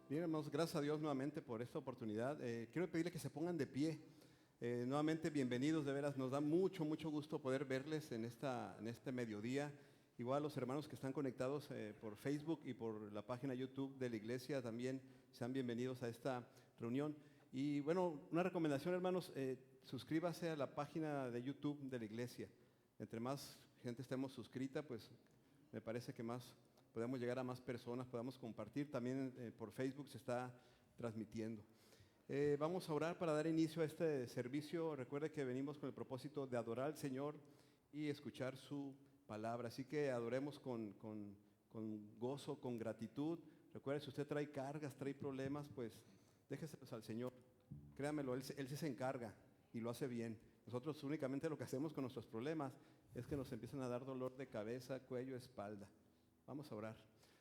Bien, hermanos, gracias a Dios nuevamente por esta oportunidad. Quiero pedirles que se pongan de pie. Nuevamente, bienvenidos, de veras, nos da mucho gusto poder verles en este mediodía. Igual los hermanos que están conectados por Facebook y por la página YouTube de la iglesia también sean bienvenidos a esta reunión. Y bueno, una recomendación, hermanos, suscríbase a la página de YouTube de la iglesia. Entre más gente estemos suscrita, pues me parece que más podemos llegar a más personas, podamos compartir. También por Facebook se está transmitiendo. Vamos a orar para dar inicio a este servicio. Recuerde que venimos con el propósito de adorar al Señor y escuchar su palabra. Así que adoremos con gozo, con gratitud. Recuerde, si usted trae cargas, trae problemas, pues déjeselos al Señor. Créamelo, Él sí se encarga y lo hace bien. Nosotros únicamente lo que hacemos con nuestros problemas es que nos empiezan a dar dolor de cabeza, cuello, espalda. Vamos a orar.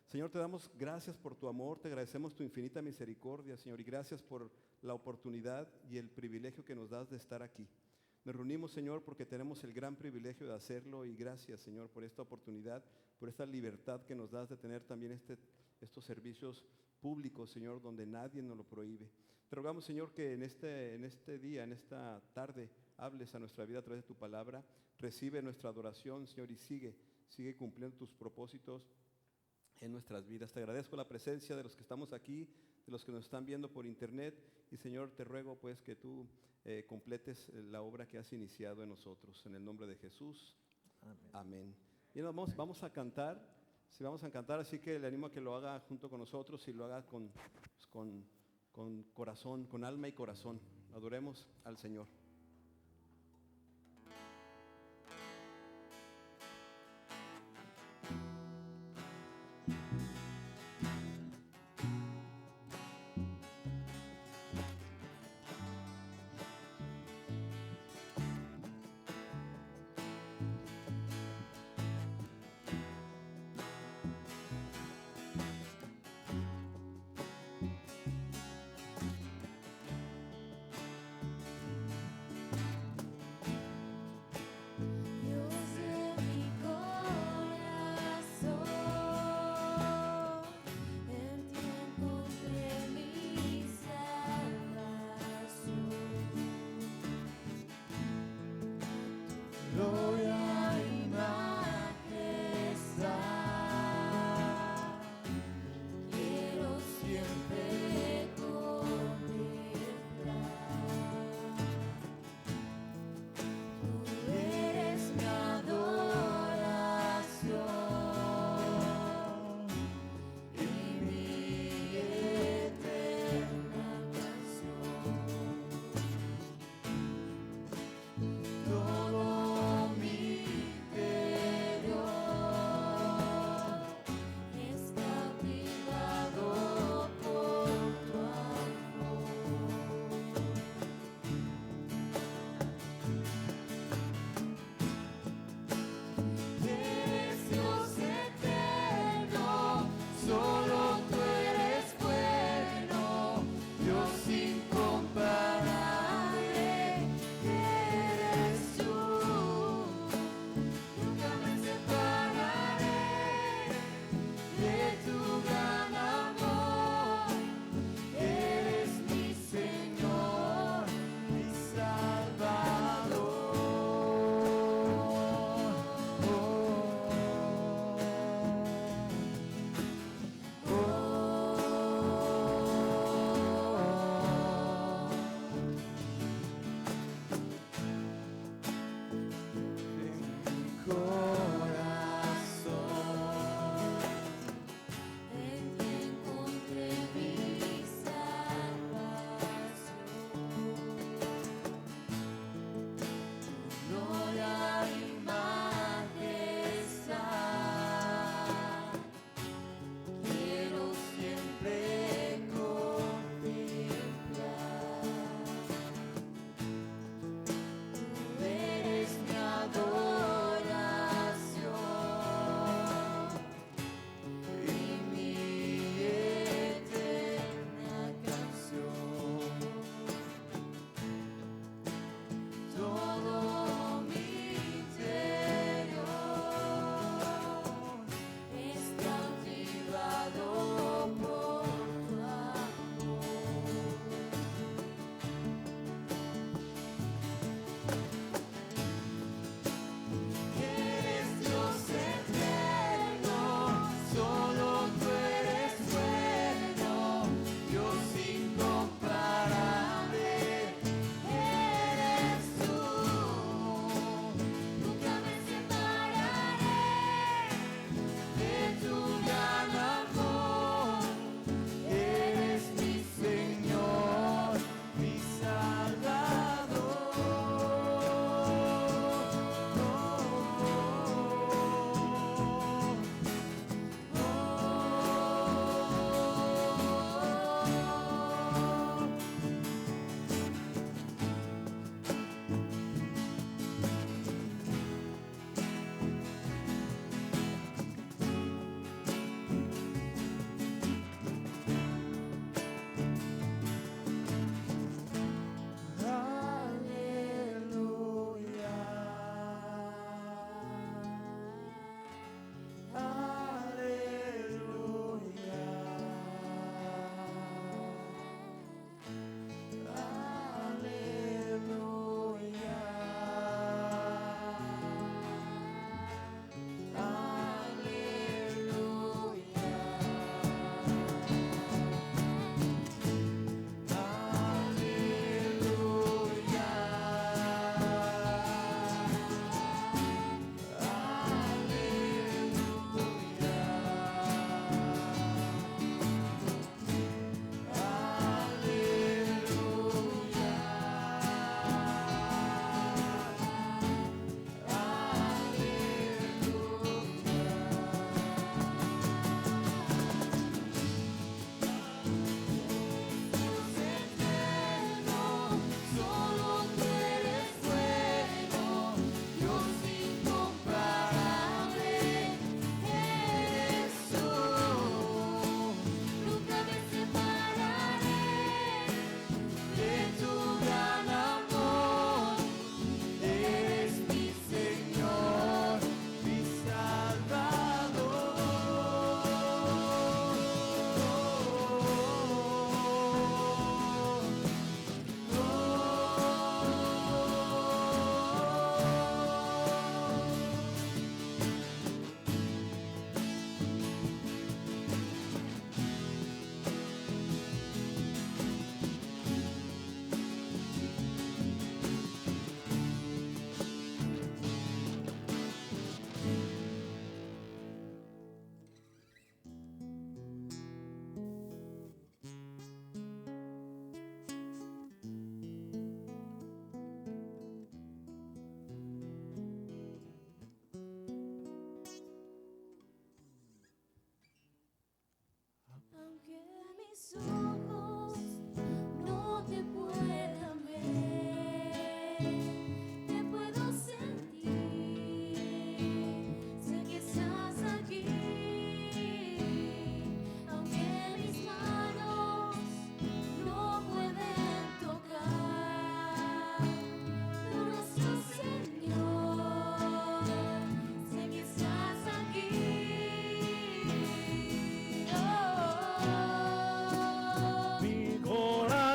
Señor, te damos gracias por tu amor, te agradecemos tu infinita misericordia, Señor, y gracias por la oportunidad y el privilegio que nos das de estar aquí. Nos reunimos, Señor, porque tenemos el gran privilegio de hacerlo y gracias, Señor, por esta oportunidad, por esta libertad que nos das de tener también estos servicios públicos, Señor, donde nadie nos lo prohíbe. Te rogamos, Señor, que en este día, en esta tarde, hables a nuestra vida a través de tu palabra, recibe nuestra adoración, Señor, y sigue cumpliendo tus propósitos en nuestras vidas. Te agradezco la presencia de los que estamos aquí, de los que nos están viendo por internet, y Señor, te ruego pues que tú completes la obra que has iniciado en nosotros. En el nombre de Jesús. Amén. Amén. Y vamos a cantar. Sí, vamos a cantar, así que le animo a que lo haga junto con nosotros y lo haga con corazón, con alma y corazón. Adoremos al Señor.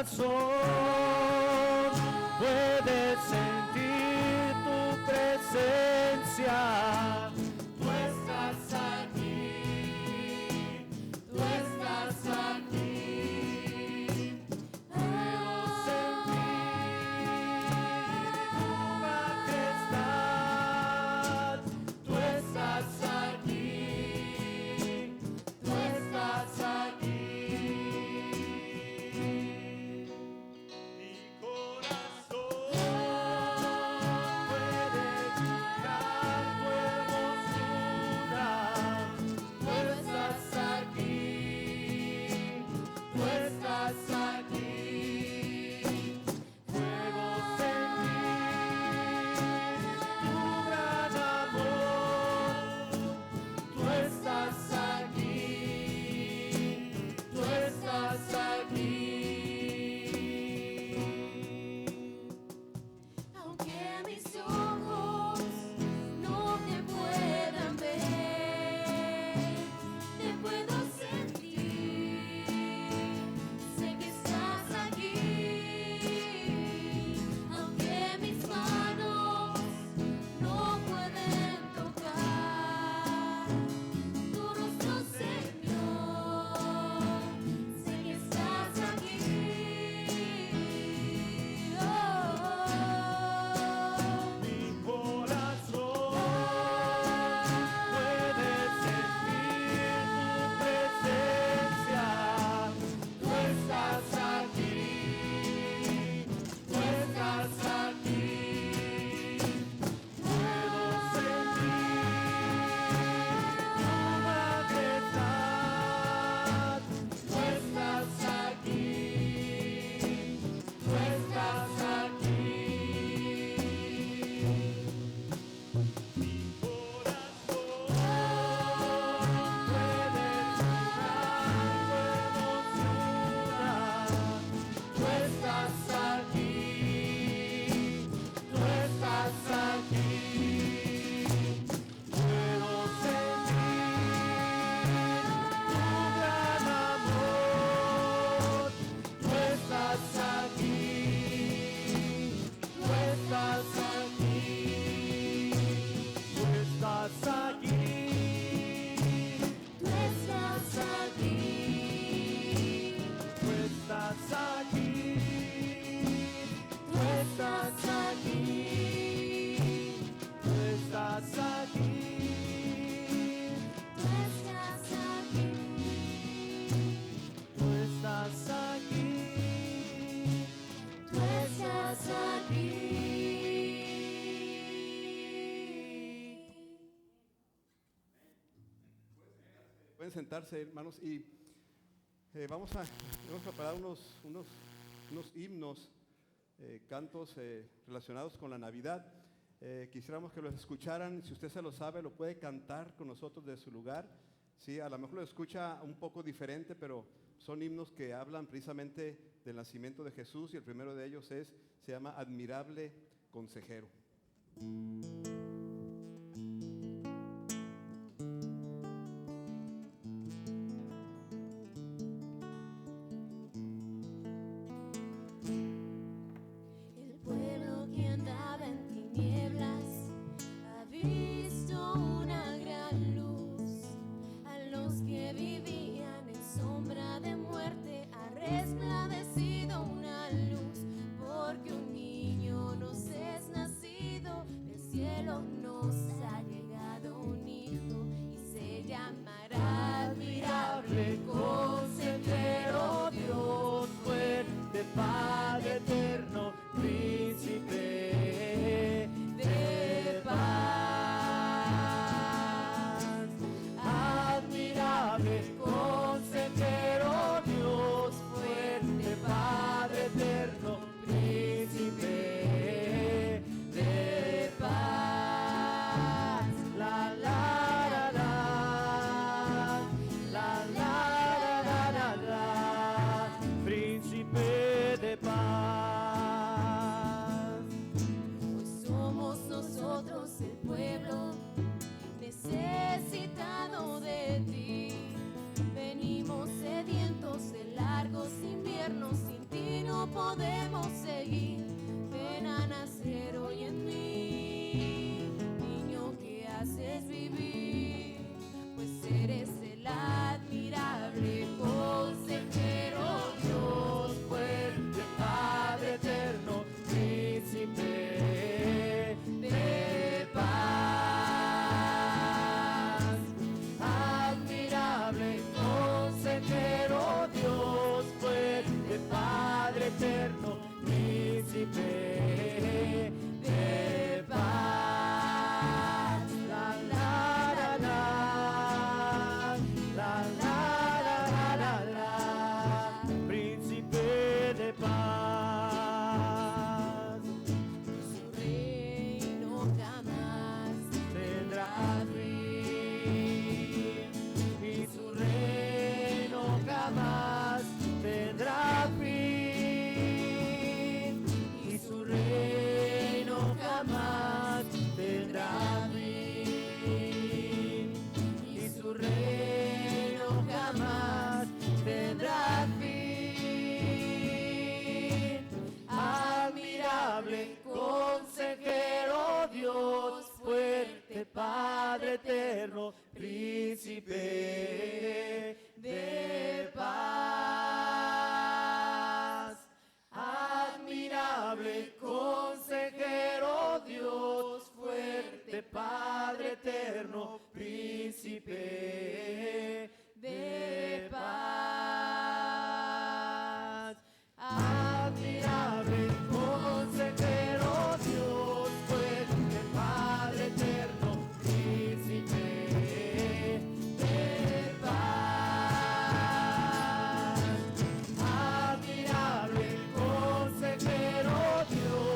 corazón puede sentir tu presencia. Tú estás aquí, tú estás aquí. Puedo sentir tu majestad. Tú estás aquí, tú estás aquí. Mi corazón puede gritar tu hermosura. Tú estás aquí, tú estás aquí. Puedo sentir tu gran amor. Tú estás aquí, tú estás aquí. Aunque mis ojos no te puedan ver, te puedo sentir, sé que estás aquí. Aunque mis manos no pueden tocar tu rostro, Señor, sé que estás aquí. Mi corazón puede sentir tu presencia. Tú estás aquí, tú estás aquí. Puedo sentir tu majestad. Tú estás aquí, tú estás aquí. Mi corazón puede gritar tu hermosura. Tú estás aquí, tú estás aquí. Puedo sentir tu gran amor. Tú estás aquí, tú estás aquí. Tú estás aquí, Tú estás aquí, tú estás aquí, tú estás aquí, tú estás aquí, tú estás aquí, tú estás aquí. tú estás aquí. Pueden sentarse, hermanos, y hemos preparado unos himnos, cantos relacionados con la Navidad. Quisiéramos que los escucharan. Si usted se lo sabe, lo puede cantar con nosotros desde su lugar. Sí, a lo mejor lo escucha un poco diferente, pero son himnos que hablan precisamente del nacimiento de Jesús, y el primero de ellos se llama Admirable Consejero. El pueblo que andaba en tinieblas ha visto una gran luz. A los que vivían en sombra de muerte ha resplandecido una luz. Porque un niño nos es nacido, del cielo podemos seguir. Ven a nacer hoy en mí, niño que haces vivir, pues eres el admirable consejero, Dios fuerte, Padre eterno, príncipe de paz. Admirable consejero, Dios fuerte, Padre eterno, príncipe de paz. La la la la, la la la la la, príncipe de paz. Su reino jamás tendrá fin, y su reino jamás tendrá fin, y su reino jamás tendrá fin, y su reino jamás tendrá fin. Admirable consejero, Dios fuerte, Padre eterno, príncipe de paz. Admirable consejero, Dios fuerte, Padre eterno, príncipe de paz. Admirable consejero, Dios fuerte, Padre eterno, príncipe de paz. Admirable consejero, Dios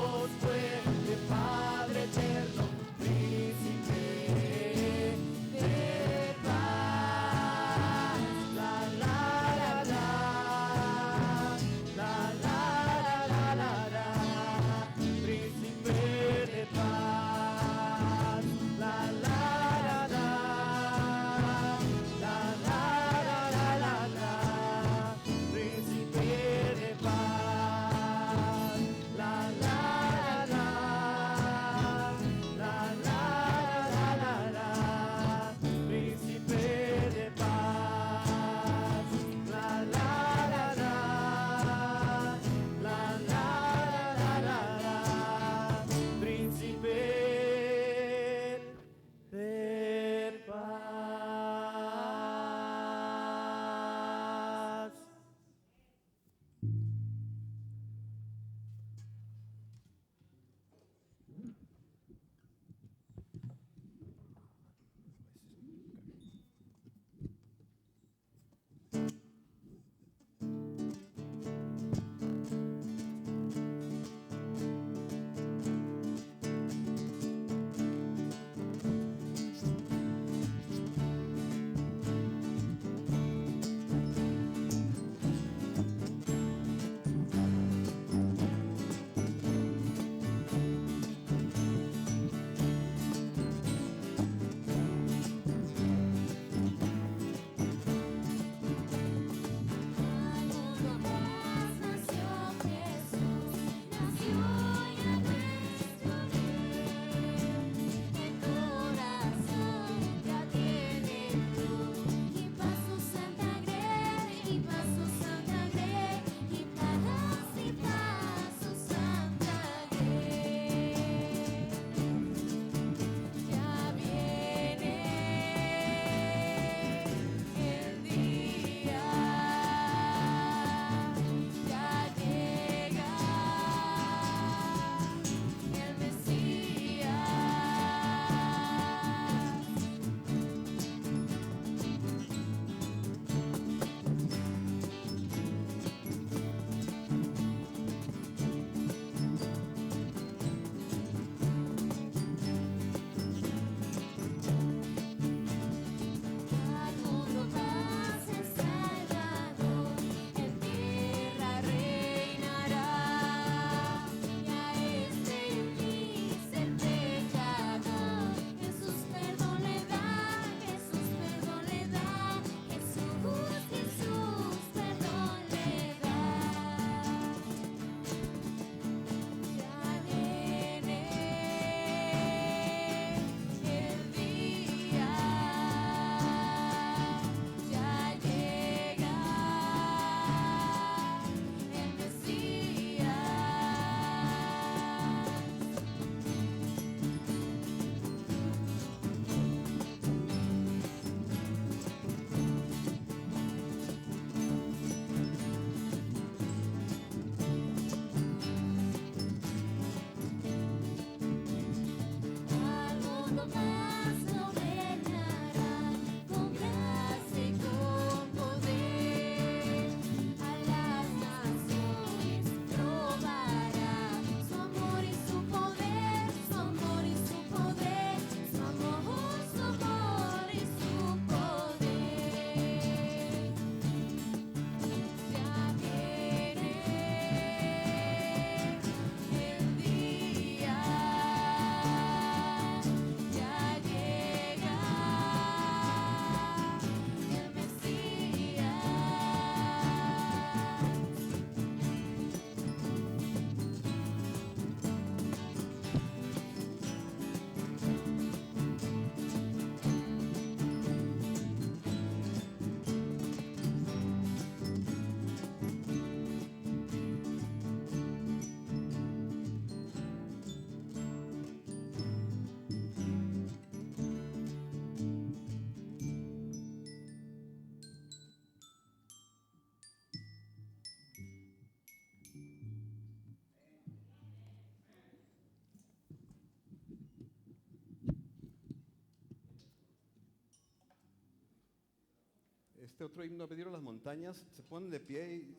este otro himno, Pedir a las montañas, se ponen de pie y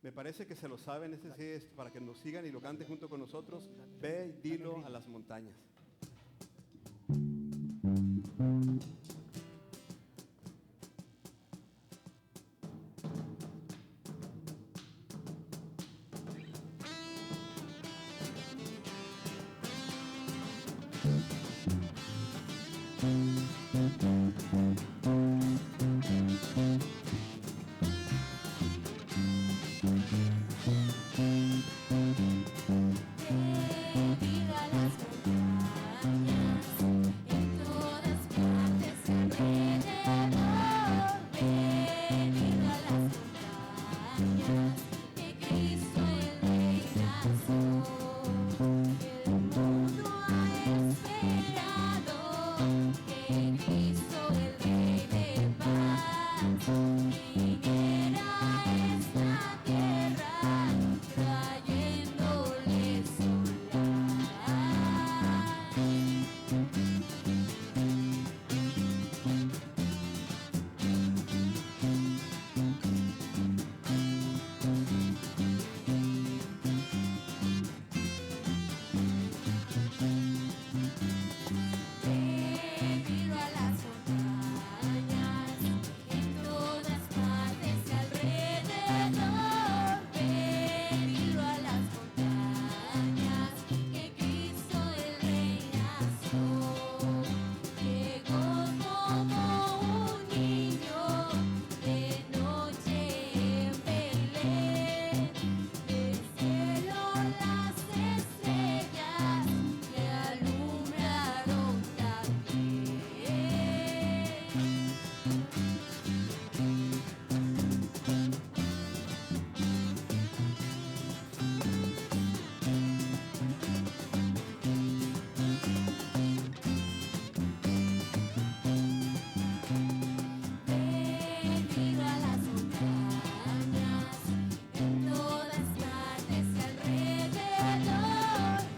me parece que se lo saben, este sí es para que nos sigan y lo canten junto con nosotros. Ve y dilo a las montañas. Debido a las montañas, en todas partes alrededor. Debido a las montañas, que Cristo el Rey nació. El mundo ha esperado que Cristo el Rey de paz viniera a esta tierra, trayéndole su Debido a las montañas, en todas partes alrededor. Debido a las montañas, que Cristo el Rey nació. Llegó como un niño de noche en Belén. Del cielo las estrellas le alumbraron también. Debido a las montañas, en todas partes alrededor.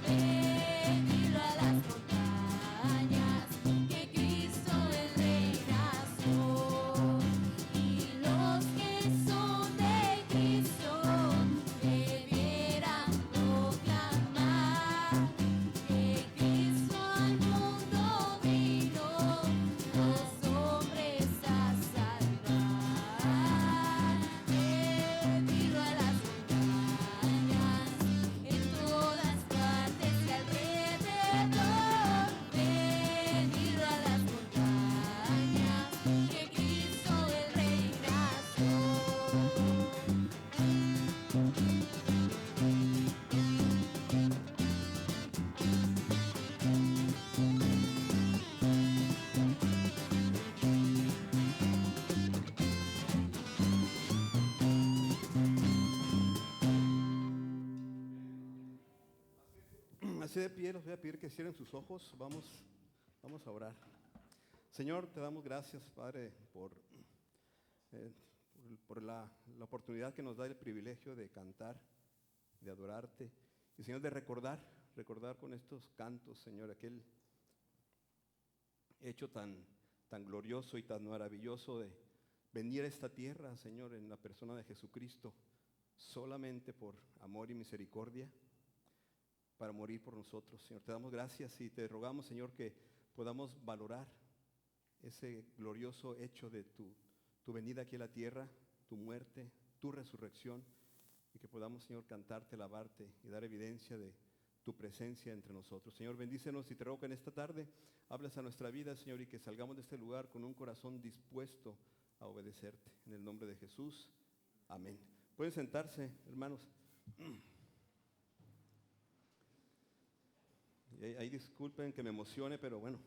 Debido a las montañas, que Cristo el Rey nació. Y los que son de Cristo debieran proclamar que Cristo al mundo vino, los hombres a salvar. Debido a las montañas, en todas partes alrededor. Debido a las montañas, que Cristo el Rey nació. Así de pie, les voy a pedir que cierren sus ojos. Vamos a orar. Señor, te damos gracias, Padre, por la oportunidad que nos da el privilegio de cantar, de adorarte. Y, Señor, de recordar con estos cantos, Señor, aquel hecho tan glorioso y tan maravilloso de venir a esta tierra, Señor, en la persona de Jesucristo, solamente por amor y misericordia, para morir por nosotros. Señor, te damos gracias y te rogamos, Señor, que podamos valorar ese glorioso hecho de tu venida aquí a la tierra, tu muerte, tu resurrección, y que podamos, Señor, cantarte, alabarte y dar evidencia de tu presencia entre nosotros. Señor, bendícenos y te ruego que en esta tarde hables a nuestra vida, Señor, y que salgamos de este lugar con un corazón dispuesto a obedecerte. En el nombre de Jesús, amén. Pueden sentarse, hermanos. Y ahí disculpen que me emocione, pero bueno.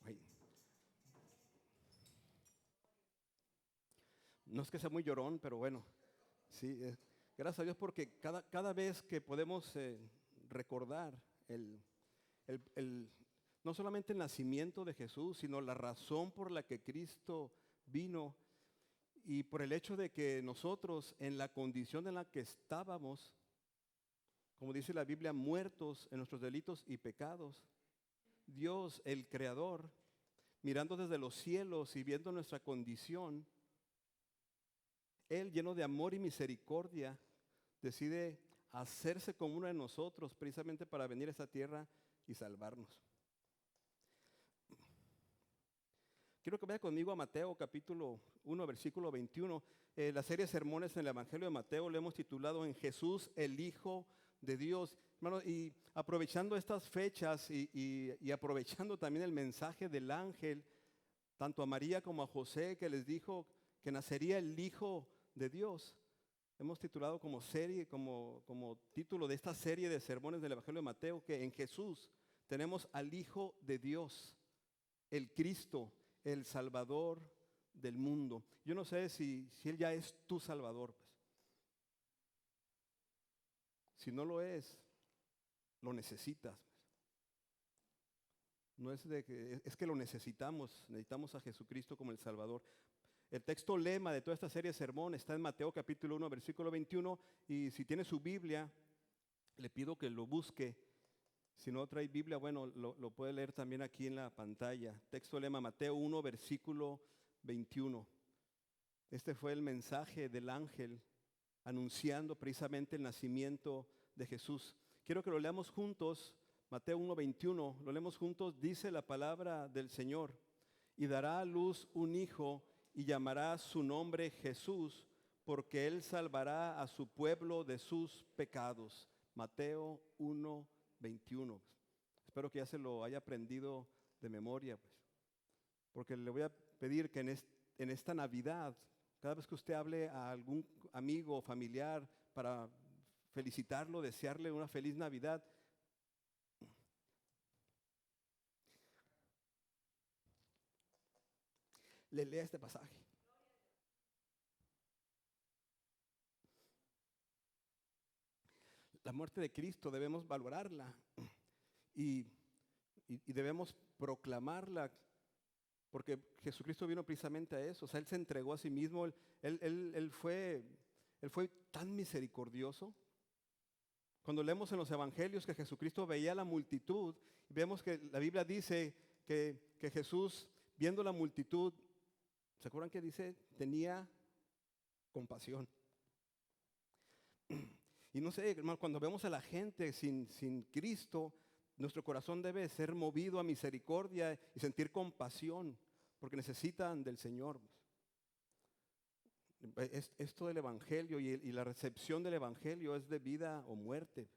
Ay. No es que sea muy llorón, pero bueno, sí, gracias a Dios porque cada vez que podemos recordar no solamente el nacimiento de Jesús, sino la razón por la que Cristo vino Y por el hecho de que nosotros, en la condición en la que estábamos, como dice la Biblia, muertos en nuestros delitos y pecados, Dios, el Creador, mirando desde los cielos y viendo nuestra condición, Él, lleno de amor y misericordia, decide hacerse como uno de nosotros precisamente para venir a esta tierra y salvarnos. Quiero que vaya conmigo a Mateo capítulo 1, versículo 21. La serie de sermones en el Evangelio de Mateo lo hemos titulado En Jesús, el Hijo de Dios. Hermano, y aprovechando estas fechas y aprovechando también el mensaje del ángel, tanto a María como a José, que les dijo que nacería el Hijo de Dios, hemos titulado como serie, como título de esta serie de sermones del Evangelio de Mateo, que en Jesús tenemos al Hijo de Dios, el Cristo, el Salvador del mundo. Yo no sé si Él ya es tu Salvador, pues. Si no lo es, lo necesitas. No es es que lo necesitamos a Jesucristo como el Salvador. El texto lema de toda esta serie de sermones está en Mateo capítulo 1, versículo 21, y si tiene su Biblia, le pido que lo busque. Si no trae Biblia, bueno, lo puede leer también aquí en la pantalla. Texto lema Mateo 1, versículo 21. Este fue el mensaje del ángel anunciando precisamente el nacimiento de Jesús. Quiero que lo leamos juntos. Mateo 1, 21, lo leemos juntos. Dice la palabra del Señor: y dará a luz un hijo y llamará su nombre Jesús, porque él salvará a su pueblo de sus pecados. Mateo 1, 21. Espero que ya se lo haya aprendido de memoria, pues, porque le voy a pedir que en esta Navidad, cada vez que usted hable a algún amigo o familiar para felicitarlo, desearle una feliz Navidad, le lea este pasaje. La muerte de Cristo debemos valorarla y debemos proclamarla, porque Jesucristo vino precisamente a eso. O sea, Él se entregó a sí mismo. Él fue tan misericordioso. Cuando leemos en los evangelios que Jesucristo veía a la multitud, vemos que la Biblia dice que Jesús, viendo la multitud, ¿se acuerdan que dice? Tenía compasión. Y no sé, hermano, cuando vemos a la gente sin Cristo, nuestro corazón debe ser movido a misericordia y sentir compasión, porque necesitan del Señor. Esto del Evangelio y la recepción del Evangelio es de vida o muerte.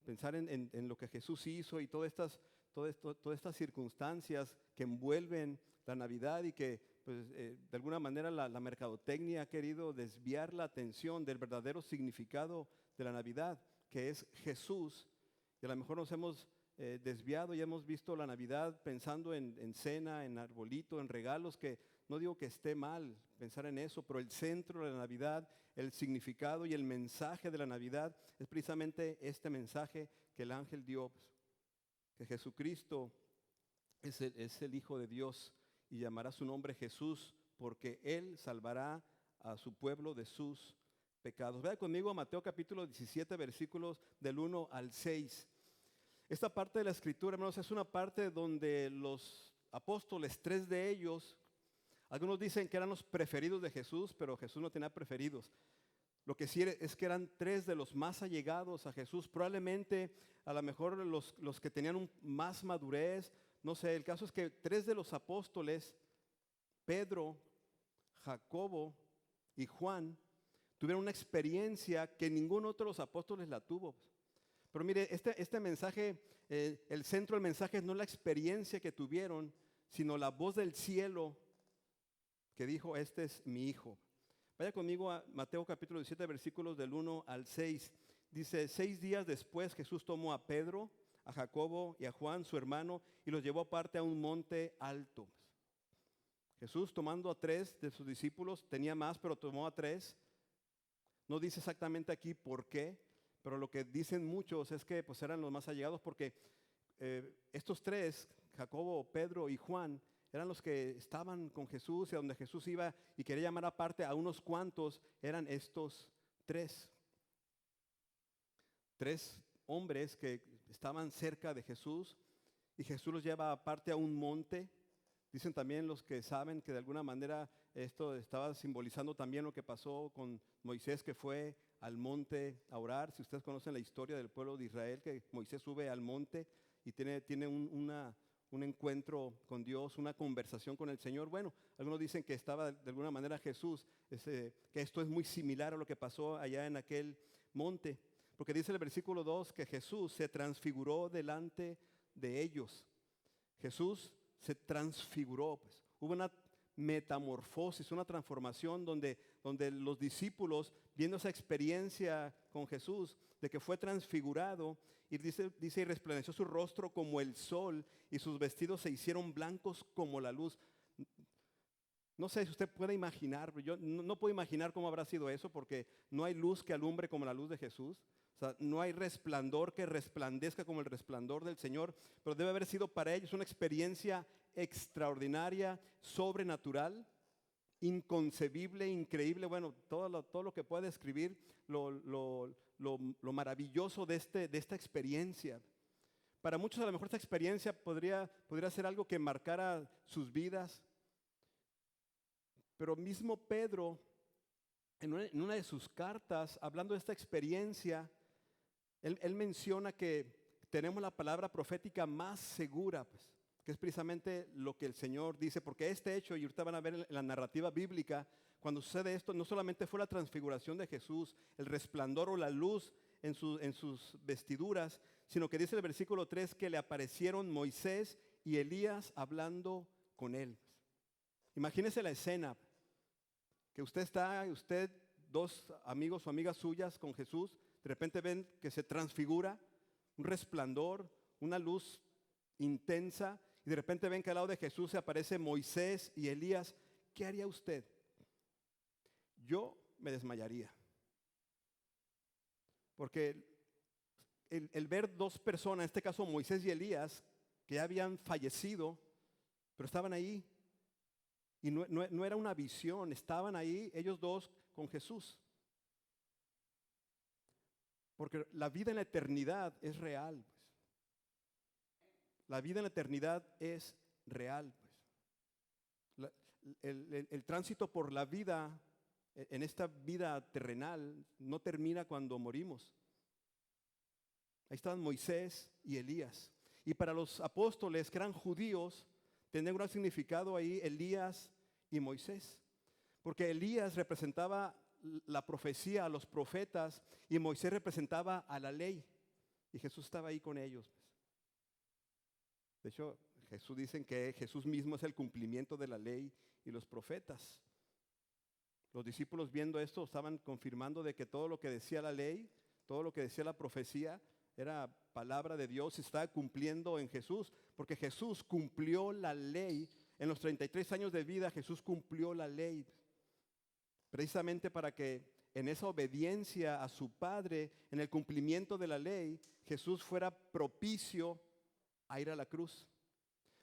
Pensar en lo que Jesús hizo y todas estas circunstancias que envuelven la Navidad y que pues, de alguna manera la mercadotecnia ha querido desviar la atención del verdadero significado de la Navidad, que es Jesús. Y a lo mejor nos hemos desviado y hemos visto la Navidad pensando en cena, en arbolito, en regalos, que no digo que esté mal pensar en eso, pero el centro de la Navidad, el significado y el mensaje de la Navidad es precisamente este mensaje que el ángel dio, que Jesucristo es el Hijo de Dios y llamará su nombre Jesús, porque Él salvará a su pueblo de sus pecados. Vea conmigo a Mateo capítulo 17, versículos del 1 al 6. Esta parte de la escritura, hermanos, es una parte donde los apóstoles, 3 de ellos, algunos dicen que eran los preferidos de Jesús, pero Jesús no tenía preferidos. Lo que sí es que eran 3 de los más allegados a Jesús, probablemente a lo mejor los que tenían más madurez, no sé, el caso es que 3 de los apóstoles, Pedro, Jacobo y Juan, tuvieron una experiencia que ningún otro de los apóstoles la tuvo. Pero mire, este mensaje, el centro del mensaje no es la experiencia que tuvieron, sino la voz del cielo que dijo: este es mi hijo. Vaya conmigo a Mateo capítulo 17, versículos del 1 al 6. Dice: 6 días después Jesús tomó a Pedro, a Jacobo y a Juan, su hermano, y los llevó aparte a un monte alto. Jesús, tomando a 3 de sus discípulos, tenía más, pero tomó a 3. No dice exactamente aquí por qué, pero lo que dicen muchos es que pues, eran los más allegados, porque estos 3, Jacobo, Pedro y Juan, eran los que estaban con Jesús y a donde Jesús iba y quería llamar aparte a unos cuantos, eran estos tres. Tres hombres que estaban cerca de Jesús y Jesús los lleva aparte a un monte. Dicen también los que saben que de alguna manera esto estaba simbolizando también lo que pasó con Moisés, que fue al monte a orar. Si ustedes conocen la historia del pueblo de Israel, que Moisés sube al monte y tiene un encuentro con Dios, una conversación con el Señor. Bueno, algunos dicen que estaba de alguna manera Jesús, que esto es muy similar a lo que pasó allá en aquel monte. Porque dice el versículo 2 que Jesús se transfiguró delante de ellos. Jesús se transfiguró, pues. Hubo una metamorfosis, una transformación donde los discípulos, viendo esa experiencia con Jesús, de que fue transfigurado, y dice y resplandeció su rostro como el sol, y sus vestidos se hicieron blancos como la luz. No sé si usted puede imaginar, yo no puedo imaginar cómo habrá sido eso, porque no hay luz que alumbre como la luz de Jesús. O sea, no hay resplandor que resplandezca como el resplandor del Señor, pero debe haber sido para ellos una experiencia extraordinaria, sobrenatural, inconcebible, increíble. Bueno, todo lo que puede describir lo maravilloso de esta experiencia. Para muchos a lo mejor esta experiencia podría ser algo que marcara sus vidas, pero mismo Pedro, en una de sus cartas, hablando de esta experiencia, él menciona que tenemos la palabra profética más segura, pues, que es precisamente lo que el Señor dice, porque este hecho, y ahorita van a ver en la narrativa bíblica, cuando sucede esto, no solamente fue la transfiguración de Jesús, el resplandor o la luz en sus vestiduras, sino que dice el versículo 3 que le aparecieron Moisés y Elías hablando con él. Imagínese la escena, que usted, dos amigos o amigas suyas con Jesús, de repente ven que se transfigura, un resplandor, una luz intensa, y de repente ven que al lado de Jesús se aparece Moisés y Elías. ¿Qué haría usted? Yo me desmayaría. Porque el ver dos personas, en este caso Moisés y Elías, que ya habían fallecido, pero estaban ahí, y no era una visión, estaban ahí ellos dos con Jesús. Porque la vida en la eternidad es real, pues. La vida en la eternidad es real, pues. El tránsito por la vida, en esta vida terrenal, no termina cuando morimos. Ahí estaban Moisés y Elías. Y para los apóstoles que eran judíos, tenía un gran significado ahí Elías y Moisés. Porque Elías representaba la profecía a los profetas y Moisés representaba a la ley. Y Jesús estaba ahí con ellos. De hecho, Jesús dicen que Jesús mismo es el cumplimiento de la ley y los profetas. Los discípulos viendo esto estaban confirmando de que todo lo que decía la ley, todo lo que decía la profecía, era palabra de Dios y estaba cumpliendo en Jesús, porque Jesús cumplió la ley. En los 33 años de vida Jesús cumplió la ley, precisamente para que en esa obediencia a su Padre, en el cumplimiento de la ley, Jesús fuera propicio a ir a la cruz.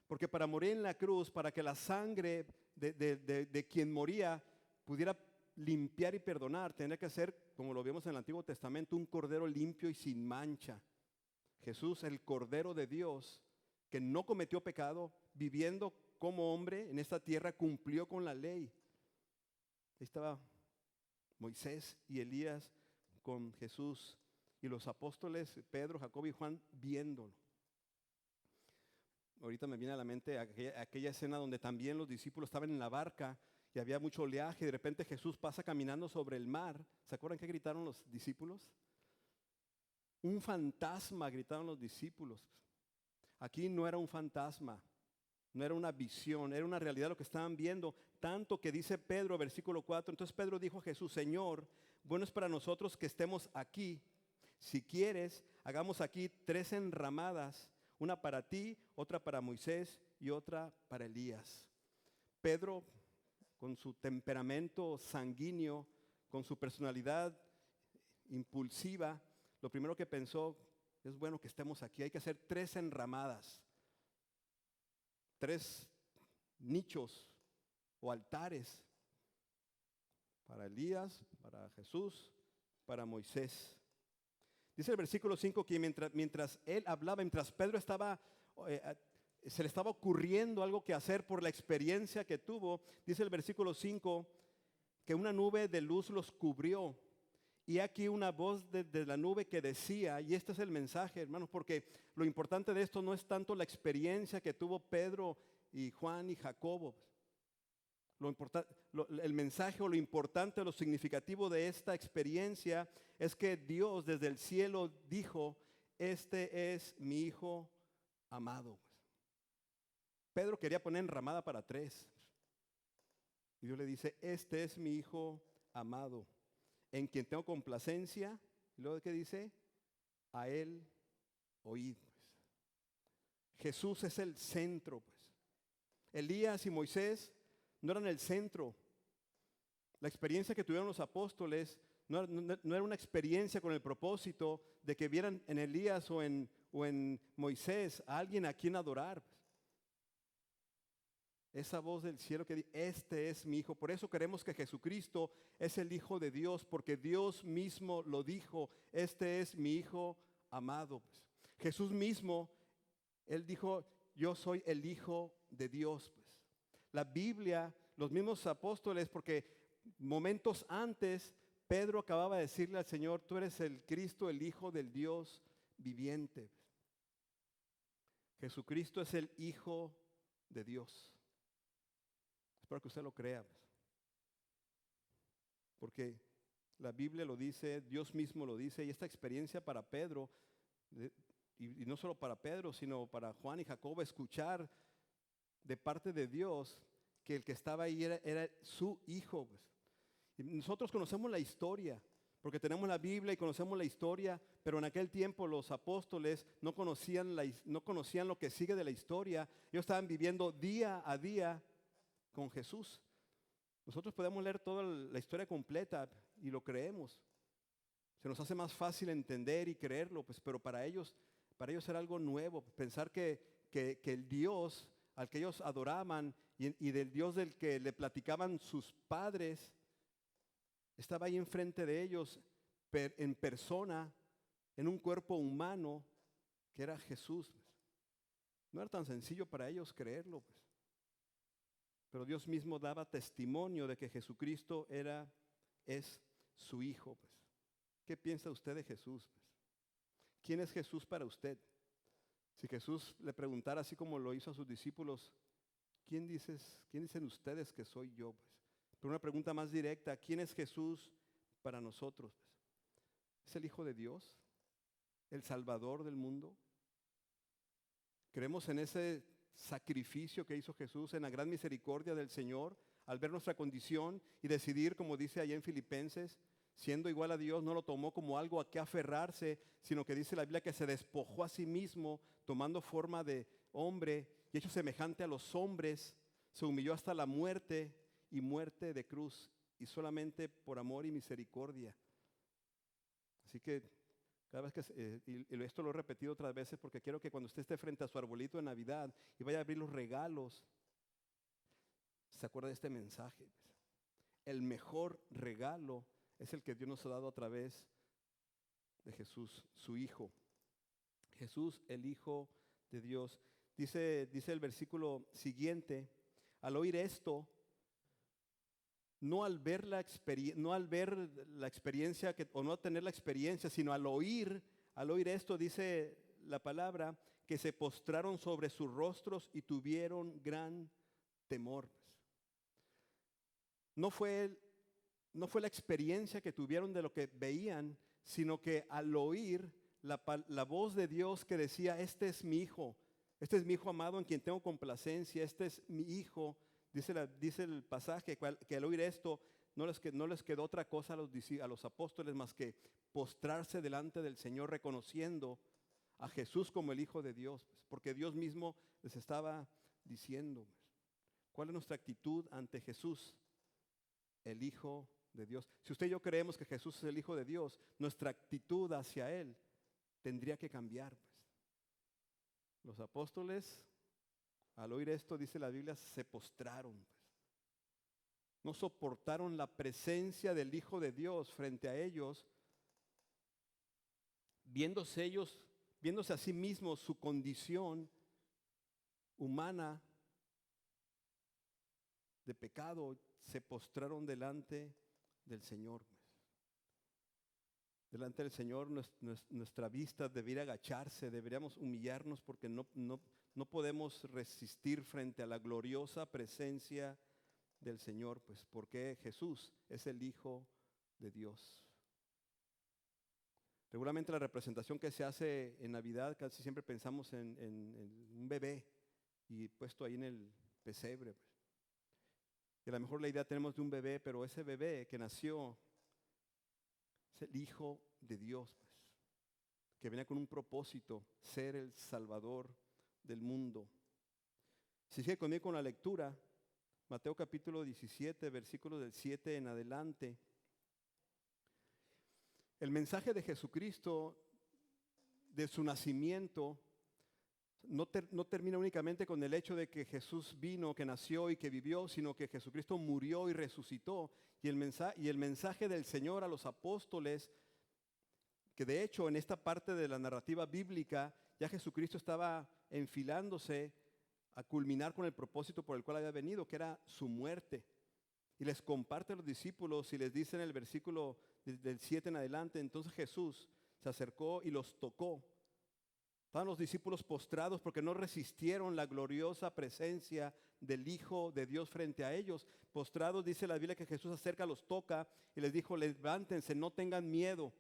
Porque para morir en la cruz, para que la sangre de quien moría pudiera limpiar y perdonar, tenía que ser, como lo vemos en el Antiguo Testamento, un cordero limpio y sin mancha. Jesús, el Cordero de Dios, que no cometió pecado, viviendo como hombre en esta tierra, cumplió con la ley. Ahí estaba Moisés y Elías con Jesús y los apóstoles Pedro, Jacobo y Juan viéndolo. Ahorita me viene a la mente aquella escena donde también los discípulos estaban en la barca y había mucho oleaje y de repente Jesús pasa caminando sobre el mar. ¿Se acuerdan qué gritaron los discípulos? Un fantasma, gritaron los discípulos. Aquí no era un fantasma, no era una visión, era una realidad lo que estaban viendo. Tanto que dice Pedro, versículo 4, entonces Pedro dijo a Jesús: Señor, bueno es para nosotros que estemos aquí. Si quieres, hagamos aquí 3 enramadas, una para ti, otra para Moisés y otra para Elías. Pedro, con su temperamento sanguíneo, con su personalidad impulsiva, lo primero que pensó es: bueno que estemos aquí, hay que hacer 3 enramadas. 3 nichos o altares para Elías, para Jesús, para Moisés. Dice el versículo 5 que mientras él hablaba, mientras Pedro estaba, se le estaba ocurriendo algo que hacer por la experiencia que tuvo, dice el versículo 5 que una nube de luz los cubrió. Y aquí una voz de la nube que decía, y este es el mensaje, hermanos, porque lo importante de esto no es tanto la experiencia que tuvo Pedro y Juan y Jacobo. El mensaje o lo importante, lo significativo de esta experiencia es que Dios desde el cielo dijo, este es mi hijo amado. Pedro quería poner enramada para 3. Y Dios le dice, este es mi hijo amado, en quien tengo complacencia. Y luego, ¿qué dice? A él oíd. Jesús es el centro. Elías y Moisés no eran el centro. La experiencia que tuvieron los apóstoles no era una experiencia con el propósito de que vieran en Elías o en Moisés a alguien a quien adorar. Esa voz del cielo que dice, este es mi hijo. Por eso queremos que Jesucristo es el Hijo de Dios, porque Dios mismo lo dijo, este es mi hijo amado. Jesús mismo, él dijo, yo soy el Hijo de Dios. La Biblia, los mismos apóstoles, porque momentos antes Pedro acababa de decirle al Señor, tú eres el Cristo, el Hijo del Dios viviente. Jesucristo es el Hijo de Dios. Espero que usted lo crea. Porque la Biblia lo dice, Dios mismo lo dice, y esta experiencia para Pedro, y no solo para Pedro, sino para Juan y Jacobo, escuchar de parte de Dios que el que estaba ahí era su hijo. Y nosotros conocemos la historia, porque tenemos la Biblia y conocemos la historia, pero en aquel tiempo los apóstoles no conocían lo que sigue de la historia. Ellos estaban viviendo día a día con Jesús. Nosotros podemos leer toda la historia completa y lo creemos. Se nos hace más fácil entender y creerlo, pero para ellos era algo nuevo. Pensar que el Dios al que ellos adoraban y del Dios del que le platicaban sus padres estaba ahí enfrente de ellos en persona, en un cuerpo humano que era Jesús. No era tan sencillo para ellos creerlo. Pero Dios mismo daba testimonio de que Jesucristo es su Hijo. ¿Qué piensa usted de Jesús? ¿Quién es Jesús para usted? Si Jesús le preguntara así como lo hizo a sus discípulos, ¿quién dicen ustedes que soy yo? Pero una pregunta más directa, ¿quién es Jesús para nosotros? ¿Es el Hijo de Dios? ¿El Salvador del mundo? ¿Creemos en ese sacrificio que hizo Jesús, en la gran misericordia del Señor, al ver nuestra condición y decidir, como dice allá en Filipenses, siendo igual a Dios, no lo tomó como algo a que aferrarse, sino que dice la Biblia que se despojó a sí mismo, tomando forma de hombre y hecho semejante a los hombres, se humilló hasta la muerte y muerte de cruz, y solamente por amor y misericordia. Así que cada vez y esto lo he repetido otras veces porque quiero que cuando usted esté frente a su arbolito de Navidad y vaya a abrir los regalos, se acuerde de este mensaje. El mejor regalo es el que Dios nos ha dado a través de Jesús, su Hijo. Jesús, el Hijo de Dios. Dice el versículo siguiente, al oír esto, no al ver la experiencia o no tener la experiencia, sino al oír esto, dice la palabra, que se postraron sobre sus rostros y tuvieron gran temor. No fue la experiencia que tuvieron de lo que veían, sino que al oír la voz de Dios que decía, este es mi hijo amado en quien tengo complacencia, este es mi hijo. Dice el pasaje que al oír esto no les quedó otra cosa a los apóstoles más que postrarse delante del Señor, reconociendo a Jesús como el Hijo de Dios, porque Dios mismo les estaba diciendo. ¿Cuál es nuestra actitud ante Jesús, el Hijo de Dios? Si usted y yo creemos que Jesús es el Hijo de Dios, nuestra actitud hacia Él tendría que cambiar. Los apóstoles al oír esto, dice la Biblia, se postraron. No soportaron la presencia del Hijo de Dios frente a ellos, viéndose a sí mismos su condición humana de pecado, se postraron delante del Señor. Delante del Señor nuestra vista debería agacharse, deberíamos humillarnos porque no podemos resistir frente a la gloriosa presencia del Señor, pues porque Jesús es el Hijo de Dios. Regularmente la representación que se hace en Navidad, casi siempre pensamos en un bebé y puesto ahí en el pesebre. Pues. Y a lo mejor la idea tenemos de un bebé, pero ese bebé que nació es el Hijo de Dios, pues, que venía con un propósito, ser el Salvador del mundo. Si sigue conmigo con la lectura, Mateo capítulo 17, versículos del 7 en adelante. El mensaje de Jesucristo, de su nacimiento, no termina únicamente con el hecho de que Jesús vino, que nació y que vivió, sino que Jesucristo murió y resucitó. Y el mensaje del Señor a los apóstoles, que de hecho en esta parte de la narrativa bíblica, ya Jesucristo estaba enfilándose a culminar con el propósito por el cual había venido, que era su muerte. Y les comparte a los discípulos y les dice en el versículo del 7 en adelante, entonces Jesús se acercó y los tocó. Estaban los discípulos postrados porque no resistieron la gloriosa presencia del Hijo de Dios frente a ellos. Postrados, dice la Biblia, que Jesús se acerca, los toca y les dijo, levántense, no tengan miedo.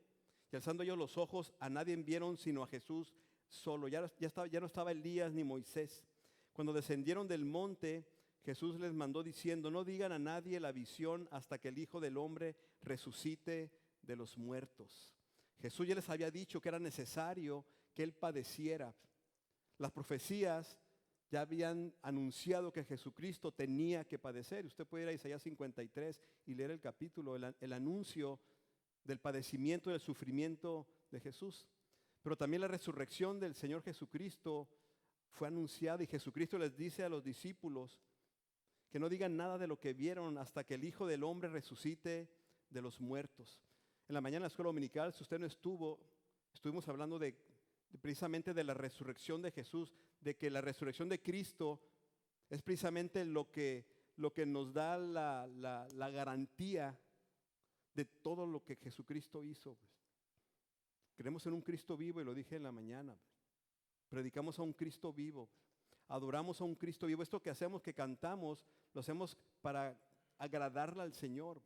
Y alzando ellos los ojos, a nadie vieron sino a Jesús solo. Ya no estaba Elías ni Moisés. Cuando descendieron del monte, Jesús les mandó diciendo, no digan a nadie la visión hasta que el Hijo del Hombre resucite de los muertos. Jesús ya les había dicho que era necesario que Él padeciera. Las profecías ya habían anunciado que Jesucristo tenía que padecer. Usted puede ir a Isaías 53 y leer el capítulo, el anuncio del padecimiento y del sufrimiento de Jesús. Pero también la resurrección del Señor Jesucristo fue anunciada y Jesucristo les dice a los discípulos que no digan nada de lo que vieron hasta que el Hijo del Hombre resucite de los muertos. En la mañana en la escuela dominical, si usted no estuvimos hablando precisamente de la resurrección de Jesús, de que la resurrección de Cristo es precisamente lo que nos da la garantía de todo lo que Jesucristo hizo. Creemos en un Cristo vivo y lo dije en la mañana. Predicamos a un Cristo vivo. Adoramos a un Cristo vivo. Esto que hacemos, que cantamos, lo hacemos para agradarle al Señor.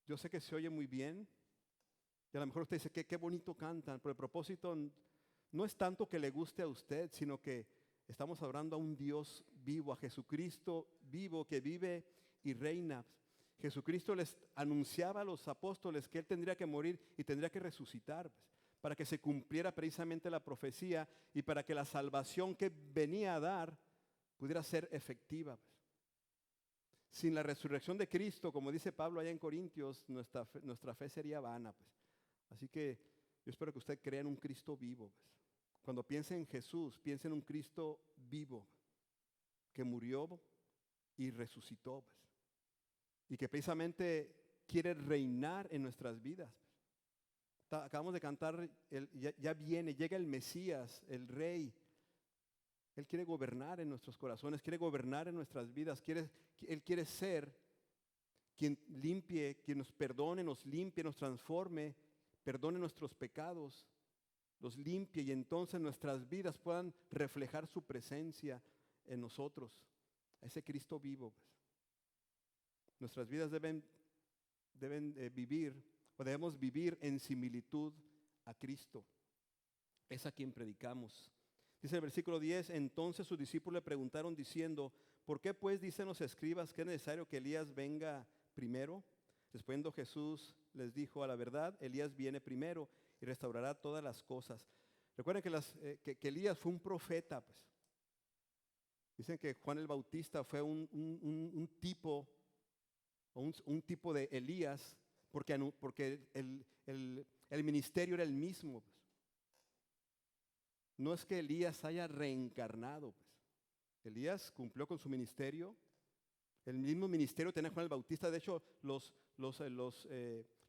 Yo sé que se oye muy bien. Y a lo mejor usted dice que qué bonito cantan, pero el propósito no es tanto que le guste a usted, sino que estamos hablando a un Dios vivo, a Jesucristo vivo que vive y reina. Jesucristo les anunciaba a los apóstoles que Él tendría que morir y tendría que resucitar, para que se cumpliera precisamente la profecía y para que la salvación que venía a dar pudiera ser efectiva. Sin la resurrección de Cristo, como dice Pablo allá en Corintios, nuestra fe sería vana. Así que yo espero que usted crea en un Cristo vivo. Cuando piense en Jesús, piense en un Cristo vivo que murió y resucitó. Y que precisamente quiere reinar en nuestras vidas. Acabamos de cantar, ya viene, llega el Mesías, el Rey. Él quiere gobernar en nuestros corazones, quiere gobernar en nuestras vidas. Él quiere ser quien limpie, quien nos perdone, nos limpie, nos transforme, perdone nuestros pecados, los limpie y entonces nuestras vidas puedan reflejar su presencia en nosotros, a ese Cristo vivo. Nuestras vidas deben debemos vivir en similitud a Cristo. Es a quien predicamos. Dice el versículo 10, entonces sus discípulos le preguntaron diciendo, ¿por qué pues dicen los escribas que es necesario que Elías venga primero? Respondiendo Jesús les dijo, a la verdad, Elías viene primero y restaurará todas las cosas. Recuerden que Elías fue un profeta. Pues. Dicen que Juan el Bautista fue un tipo de Elías, porque el ministerio era el mismo. Pues. no es que Elías haya reencarnado, pues. Elías cumplió con su ministerio. El mismo ministerio tenía Juan el Bautista. De hecho, lo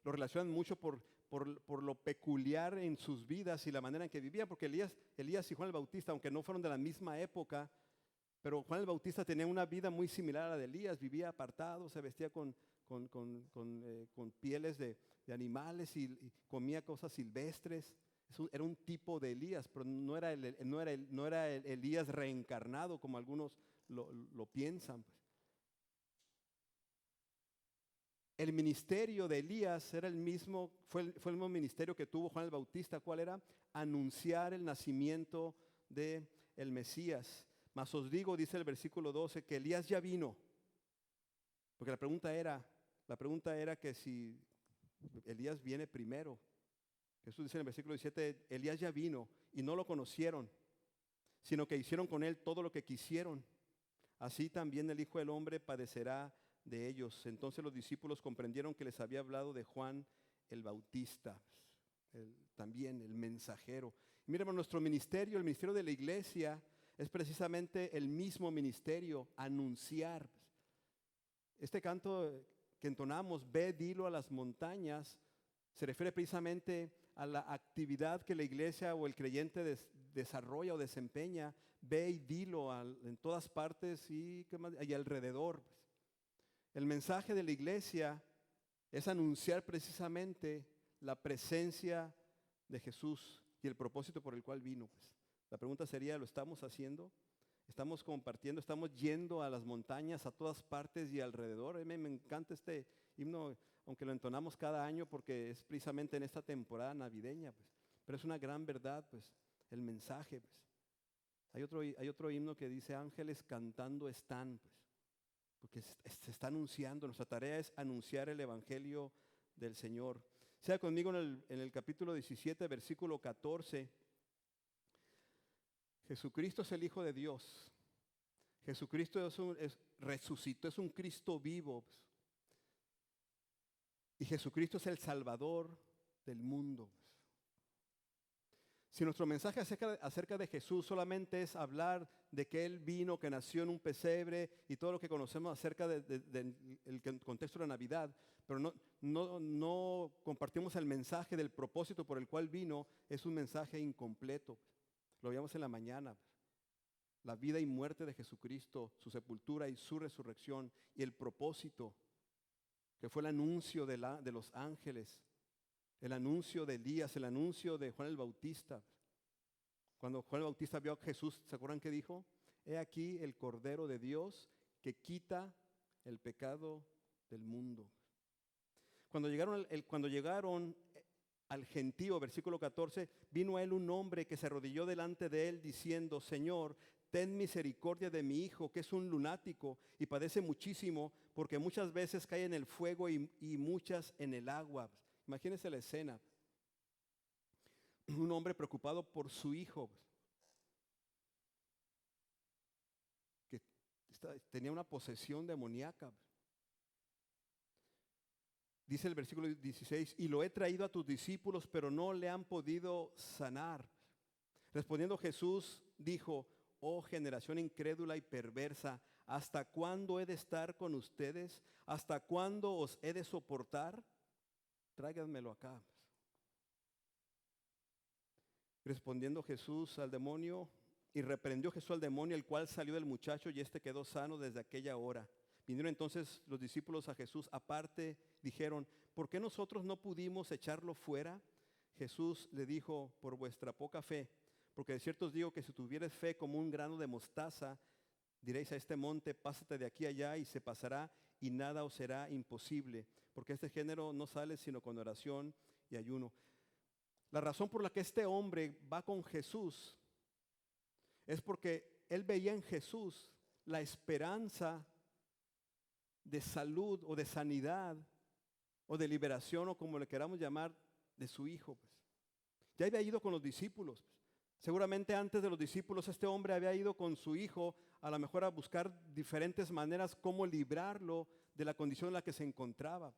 relacionan mucho por lo peculiar en sus vidas y la manera en que vivían, porque Elías y Juan el Bautista, aunque no fueron de la misma época, pero Juan el Bautista tenía una vida muy similar a la de Elías. Vivía apartado, se vestía con pieles de animales y comía cosas silvestres. Era un tipo de Elías, pero no era el Elías reencarnado como algunos lo piensan, pues. El ministerio de Elías era fue el mismo ministerio que tuvo Juan el Bautista. ¿Cuál era? Anunciar el nacimiento del Mesías. Mas os digo, dice el versículo 12, que Elías ya vino. Porque la pregunta era que si Elías viene primero. Jesús dice en el versículo 17, Elías ya vino y no lo conocieron, sino que hicieron con él todo lo que quisieron. Así también el Hijo del Hombre padecerá de ellos. Entonces los discípulos comprendieron que les había hablado de Juan el Bautista, también el mensajero. Mira, nuestro ministerio, el ministerio de la iglesia, es precisamente el mismo ministerio, anunciar. Este canto que entonamos, ve, dilo a las montañas, se refiere precisamente a la actividad que la iglesia o el creyente desarrolla o desempeña. Ve y dilo en todas partes y alrededor. El mensaje de la iglesia es anunciar precisamente la presencia de Jesús y el propósito por el cual vino. La pregunta sería, ¿lo estamos haciendo? ¿Estamos compartiendo? ¿Estamos yendo a las montañas, a todas partes y alrededor? A mí me encanta este himno, aunque lo entonamos cada año porque es precisamente en esta temporada navideña, pues. Pero es una gran verdad, pues, el mensaje, pues. Hay otro himno que dice, ángeles cantando están, pues, porque se está anunciando. Nuestra tarea es anunciar el evangelio del Señor. Sea conmigo en el capítulo 17, versículo 14. Jesucristo es el Hijo de Dios. Jesucristo resucitó, es un Cristo vivo. Y Jesucristo es el Salvador del mundo. Si nuestro mensaje acerca de Jesús solamente es hablar de que Él vino, que nació en un pesebre y todo lo que conocemos acerca del contexto de la Navidad, pero no compartimos el mensaje del propósito por el cual vino, es un mensaje incompleto. Lo veíamos en la mañana. La vida y muerte de Jesucristo, su sepultura y su resurrección y el propósito que fue el anuncio de los ángeles, el anuncio de Elías, el anuncio de Juan el Bautista. Cuando Juan el Bautista vio a Jesús, ¿se acuerdan qué dijo? He aquí el Cordero de Dios que quita el pecado del mundo. Cuando llegaron al gentío, versículo 14, vino a él un hombre que se arrodilló delante de él diciendo, Señor, ten misericordia de mi hijo, que es un lunático y padece muchísimo, porque muchas veces cae en el fuego y muchas en el agua. Imagínense la escena. Un hombre preocupado por su hijo, que tenía una posesión demoníaca. Dice el versículo 16, y lo he traído a tus discípulos, pero no le han podido sanar. Respondiendo Jesús, dijo, oh generación incrédula y perversa, ¿hasta cuándo he de estar con ustedes? ¿Hasta cuándo os he de soportar? Tráiganmelo acá. Respondiendo Jesús al demonio, y reprendió Jesús al demonio, el cual salió del muchacho y éste quedó sano desde aquella hora. Vinieron entonces los discípulos a Jesús aparte, dijeron, ¿por qué nosotros no pudimos echarlo fuera? Jesús le dijo, por vuestra poca fe, porque de cierto os digo que si tuvierais fe como un grano de mostaza, diréis a este monte, pásate de aquí allá y se pasará y nada os será imposible, porque este género no sale sino con oración y ayuno. La razón por la que este hombre va con Jesús es porque él veía en Jesús la esperanza de salud o de sanidad o de liberación o como le queramos llamar de su hijo. Ya había ido con los discípulos. Seguramente antes de los discípulos este hombre había ido con su hijo a lo mejor a buscar diferentes maneras cómo librarlo de la condición en la que se encontraba,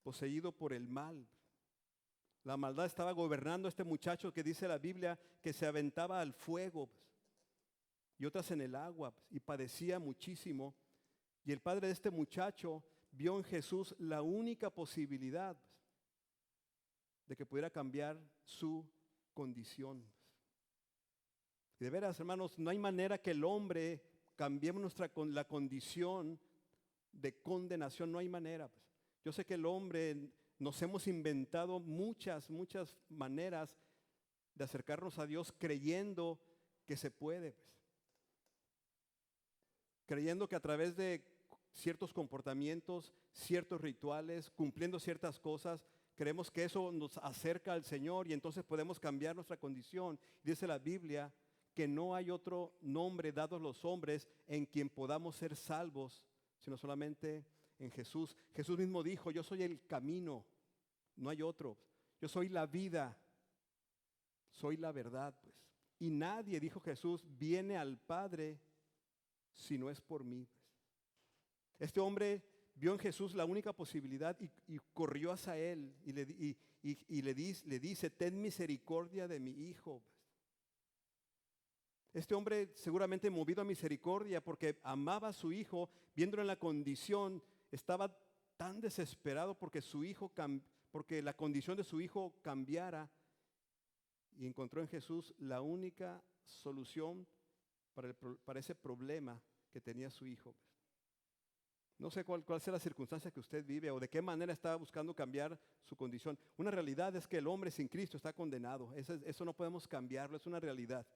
poseído por el mal. La maldad estaba gobernando a este muchacho que dice la Biblia que se aventaba al fuego, pues, y otras en el agua, pues, y padecía muchísimo. Y el padre de este muchacho vio en Jesús la única posibilidad, pues, de que pudiera cambiar su condición. Y de veras, hermanos, no hay manera que el hombre cambiemos la condición de condenación, no hay manera. Pues. Yo sé que el hombre nos hemos inventado muchas maneras de acercarnos a Dios creyendo que se puede. Pues. Creyendo que a través de ciertos comportamientos, ciertos rituales, cumpliendo ciertas cosas, creemos que eso nos acerca al Señor y entonces podemos cambiar nuestra condición. Dice la Biblia que no hay otro nombre dado a los hombres en quien podamos ser salvos, sino solamente en Jesús. Jesús mismo dijo, yo soy el camino, no hay otro. Yo soy la vida, soy la verdad, pues. Y nadie, dijo Jesús, viene al Padre si no es por mí. Pues. Este hombre vio en Jesús la única posibilidad y corrió hacia él y le dice, ten misericordia de mi hijo. Pues. Este hombre seguramente movido a misericordia porque amaba a su hijo, viéndolo en la condición, estaba tan desesperado porque la condición de su hijo cambiara y encontró en Jesús la única solución para ese problema que tenía su hijo. No sé cuál sea la circunstancia que usted vive o de qué manera está buscando cambiar su condición. Una realidad es que el hombre sin Cristo está condenado. Eso no podemos cambiarlo, es una realidad.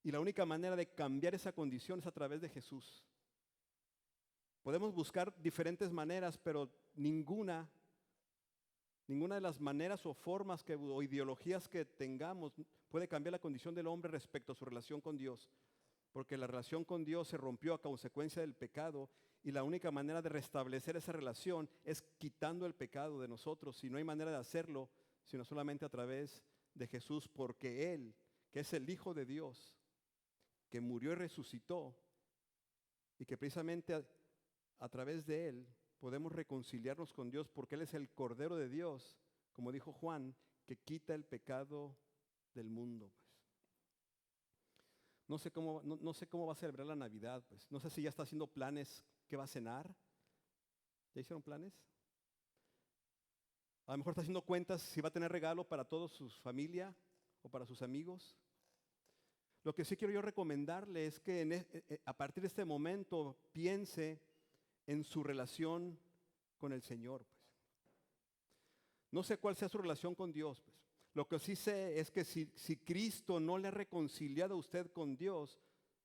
Y la única manera de cambiar esa condición es a través de Jesús. Podemos buscar diferentes maneras, pero ninguna de las maneras o formas o ideologías que tengamos puede cambiar la condición del hombre respecto a su relación con Dios. Porque la relación con Dios se rompió a consecuencia del pecado y la única manera de restablecer esa relación es quitando el pecado de nosotros. Y no hay manera de hacerlo sino solamente a través de Jesús, porque Él, que es el Hijo de Dios, que murió y resucitó, y que precisamente a través de Él podemos reconciliarnos con Dios, porque Él es el Cordero de Dios, como dijo Juan, que quita el pecado del mundo. Pues. No sé cómo va a celebrar la Navidad. Pues. No sé si ya está haciendo planes qué va a cenar. ¿Ya hicieron planes? A lo mejor está haciendo cuentas si va a tener regalo para toda su familia o para sus amigos. Lo que sí quiero yo recomendarle es que a partir de este momento piense en su relación con el Señor. Pues. No sé cuál sea su relación con Dios. Pues. Lo que sí sé es que si Cristo no le ha reconciliado a usted con Dios,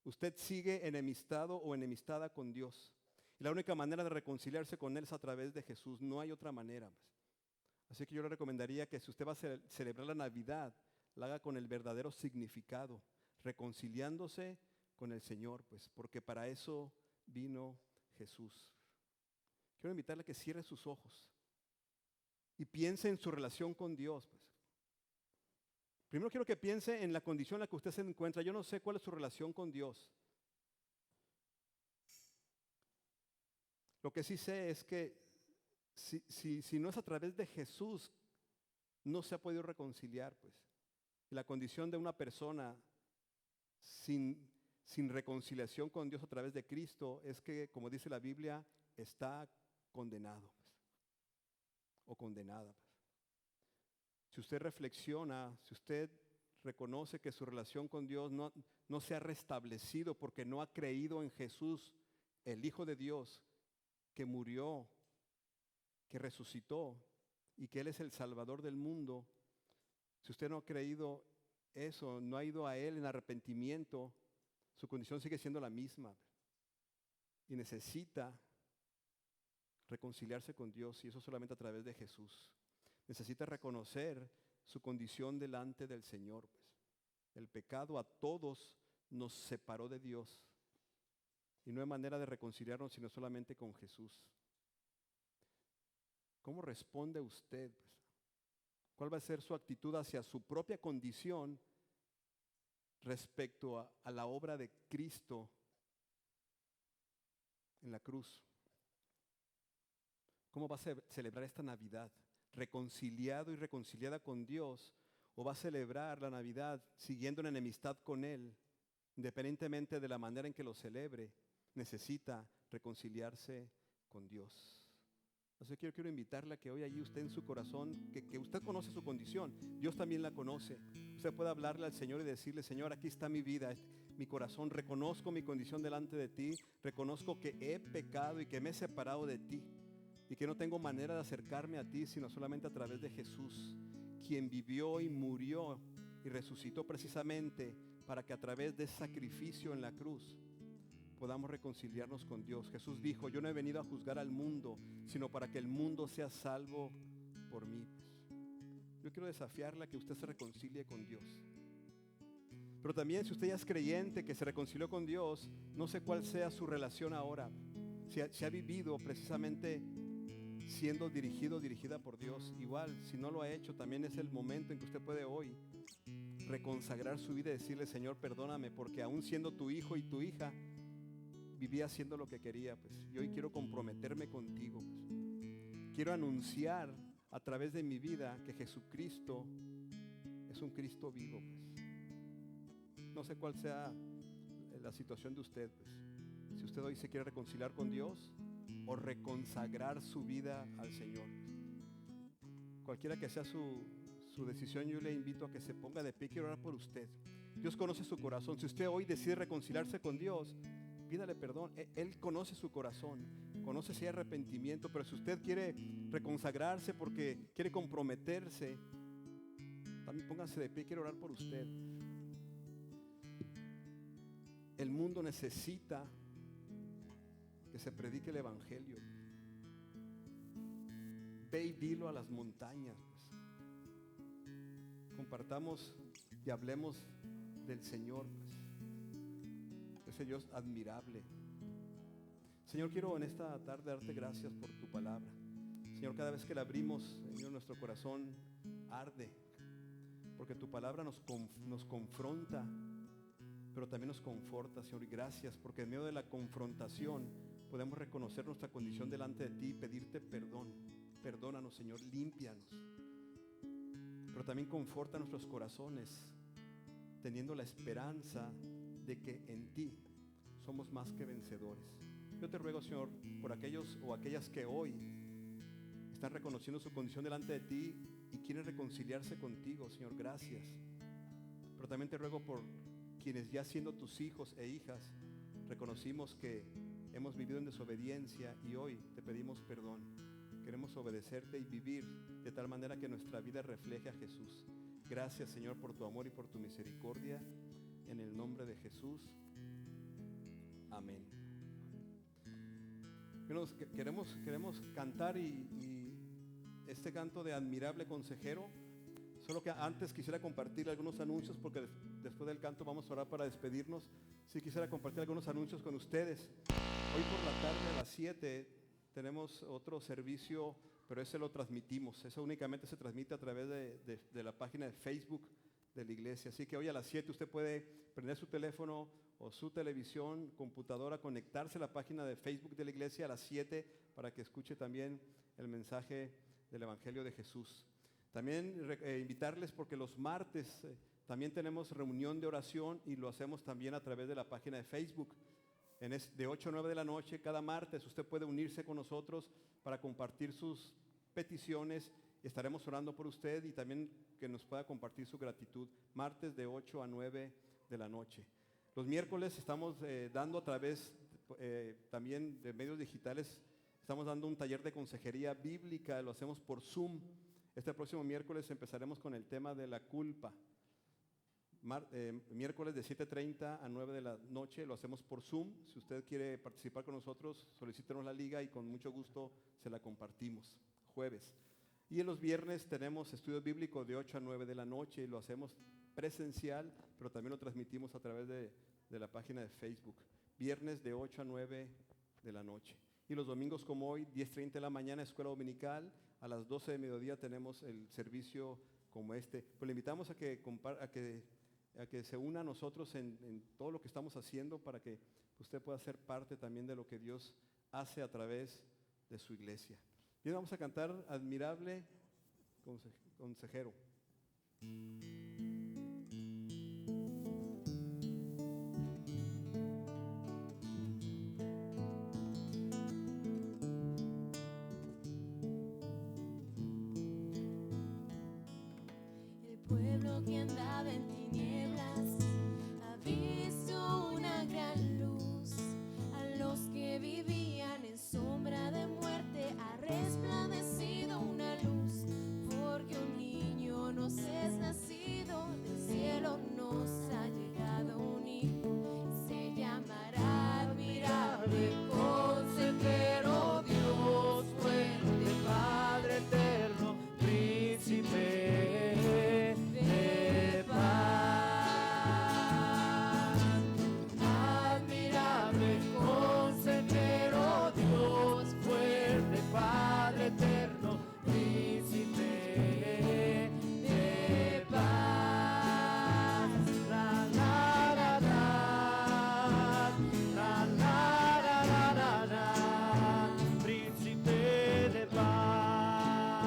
usted sigue enemistado o enemistada con Dios. Y la única manera de reconciliarse con Él es a través de Jesús. No hay otra manera. Pues. Así que yo le recomendaría que si usted va a celebrar la Navidad, la haga con el verdadero significado, reconciliándose con el Señor, pues, porque para eso vino Jesús. Quiero invitarle a que cierre sus ojos y piense en su relación con Dios. Pues. Primero quiero que piense en la condición en la que usted se encuentra. Yo no sé cuál es su relación con Dios. Lo que sí sé es que si no es a través de Jesús, no se ha podido reconciliar. Pues. Y la condición de una persona sin reconciliación con Dios a través de Cristo es que, como dice la Biblia, está condenado, pues, o condenada. Pues. Si usted reflexiona, si usted reconoce que su relación con Dios no se ha restablecido porque no ha creído en Jesús, el Hijo de Dios, que murió, que resucitó y que Él es el Salvador del mundo, si usted no ha creído eso, no ha ido a Él en arrepentimiento, su condición sigue siendo la misma y necesita reconciliarse con Dios, y eso solamente a través de Jesús. Necesita reconocer su condición delante del Señor. Pues. El pecado a todos nos separó de Dios y no hay manera de reconciliarnos sino solamente con Jesús. ¿Cómo responde usted? Pues? ¿Cuál va a ser su actitud hacia su propia condición respecto a la obra de Cristo en la cruz? ¿Cómo va a celebrar esta Navidad? reconciliado y reconciliada con Dios, o va a celebrar la Navidad siguiendo en enemistad con Él, independientemente de la manera en que lo celebre, necesita reconciliarse con Dios. Así que yo quiero invitarle a que hoy allí usted en su corazón, que usted conoce su condición, Dios también la conoce. Usted puede hablarle al Señor y decirle: Señor, aquí está mi vida, mi corazón, reconozco mi condición delante de ti, reconozco que he pecado y que me he separado de ti y que no tengo manera de acercarme a ti sino solamente a través de Jesús, quien vivió y murió y resucitó precisamente para que a través de ese sacrificio en la cruz podamos reconciliarnos con Dios. Jesús dijo: yo no he venido a juzgar al mundo, sino para que el mundo sea salvo por mí. Yo quiero desafiarla a que usted se reconcilie con Dios. Pero también, si usted ya es creyente, que se reconcilió con Dios, no sé cuál sea su relación ahora. Si ha vivido precisamente siendo dirigido o dirigida por Dios, igual, si no lo ha hecho, también es el momento en que usted puede hoy reconsagrar su vida y decirle: Señor, perdóname, porque aún siendo tu hijo y tu hija, vivía haciendo lo que quería, pues. Y hoy quiero comprometerme contigo, pues. Quiero anunciar a través de mi vida que Jesucristo es un Cristo vivo, pues. No sé cuál sea la situación de usted, pues. Si usted hoy se quiere reconciliar con Dios o reconsagrar su vida al Señor, cualquiera que sea su decisión, yo le invito a que se ponga de pie. Quiero orar por usted. Dios conoce su corazón. Si usted hoy decide reconciliarse con Dios, pídale perdón. Él conoce su corazón, conoce si hay arrepentimiento. Pero si usted quiere reconsagrarse porque quiere comprometerse, también póngase de pie. Quiero orar por usted. El mundo necesita que se predique el evangelio. Ve y dilo a las montañas, pues. Compartamos y hablemos del Señor, pues. Ese Dios admirable. Señor, quiero en esta tarde darte gracias por tu palabra. Señor, cada vez que la abrimos, Señor, nuestro corazón arde, porque tu palabra nos confronta, pero también nos conforta, Señor. Y gracias, porque en medio de la confrontación podemos reconocer nuestra condición delante de ti y pedirte perdón. Perdónanos, Señor, límpianos. Pero también conforta nuestros corazones, teniendo la esperanza de que en ti somos más que vencedores. Yo te ruego, Señor, por aquellos o aquellas que hoy están reconociendo su condición delante de ti y quieren reconciliarse contigo, Señor, gracias. Pero también te ruego por quienes, ya siendo tus hijos e hijas, reconocimos que hemos vivido en desobediencia y hoy te pedimos perdón. Queremos obedecerte y vivir de tal manera que nuestra vida refleje a Jesús. Gracias, Señor, por tu amor y por tu misericordia. En el nombre de Jesús. Amén. Queremos cantar y este canto de Admirable Consejero. Solo que antes quisiera compartir algunos anuncios, porque después del canto vamos a orar para despedirnos. Sí, quisiera compartir algunos anuncios con ustedes. Hoy por la tarde a las 7 tenemos otro servicio, pero ese lo transmitimos. Eso únicamente se transmite a través de la página de Facebook de la iglesia. Así que hoy a las 7 usted puede prender su teléfono o su televisión, computadora, conectarse a la página de Facebook de la iglesia a las 7 para que escuche también el mensaje del Evangelio de Jesús. También invitarles, porque los martes también tenemos reunión de oración y lo hacemos también a través de la página de Facebook. De 8 a 9 de la noche cada martes usted puede unirse con nosotros para compartir sus peticiones. Estaremos orando por usted y también que nos pueda compartir su gratitud. Martes de 8 a 9 de la noche. Los miércoles estamos dando a través también de medios digitales, estamos dando un taller de consejería bíblica, lo hacemos por Zoom. Este próximo miércoles empezaremos con el tema de la culpa. Miércoles de 7:30 a 9 de la noche lo hacemos por Zoom. Si usted quiere participar con nosotros, solicítenos la liga y con mucho gusto se la compartimos. Jueves. Y en los viernes tenemos estudio bíblico de 8 a 9 de la noche y lo hacemos presencial, pero también lo transmitimos a través de la página de Facebook. Viernes de 8 a 9 de la noche. Y los domingos como hoy, 10:30 de la mañana, escuela dominical. A las 12 de mediodía tenemos el servicio como este. Pues le invitamos a que se una a nosotros en todo lo que estamos haciendo para que usted pueda ser parte también de lo que Dios hace a través de su iglesia. Bien, vamos a cantar Admirable consejero. El pueblo que andaba en tinieblas ha visto una gran luz. A los que vivían en sombra de muerte ha resplandecido una luz. Porque un niño nos es nacido, del cielo nos ha llegado un hijo. Y se llamará admirable, consejero, Dios fuerte, Padre eterno, príncipe de paz. Admirable, consejero, Dios fuerte, Padre eterno, príncipe de paz. La la la la, la la la la la la, príncipe de paz.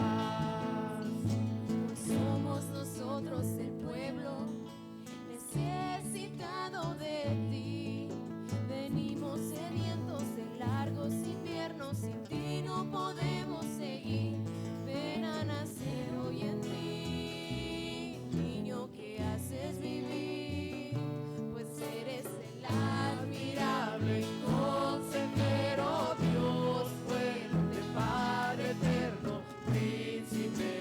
Pues somos nosotros el pueblo necesitado de ti. Venimos sedientos de largos inviernos, sin ti no podemos seguir. Ven a nacer hoy en mí, niño que haces vivir, pues eres el admirable Consejero, Dios fuerte, Padre eterno, príncipe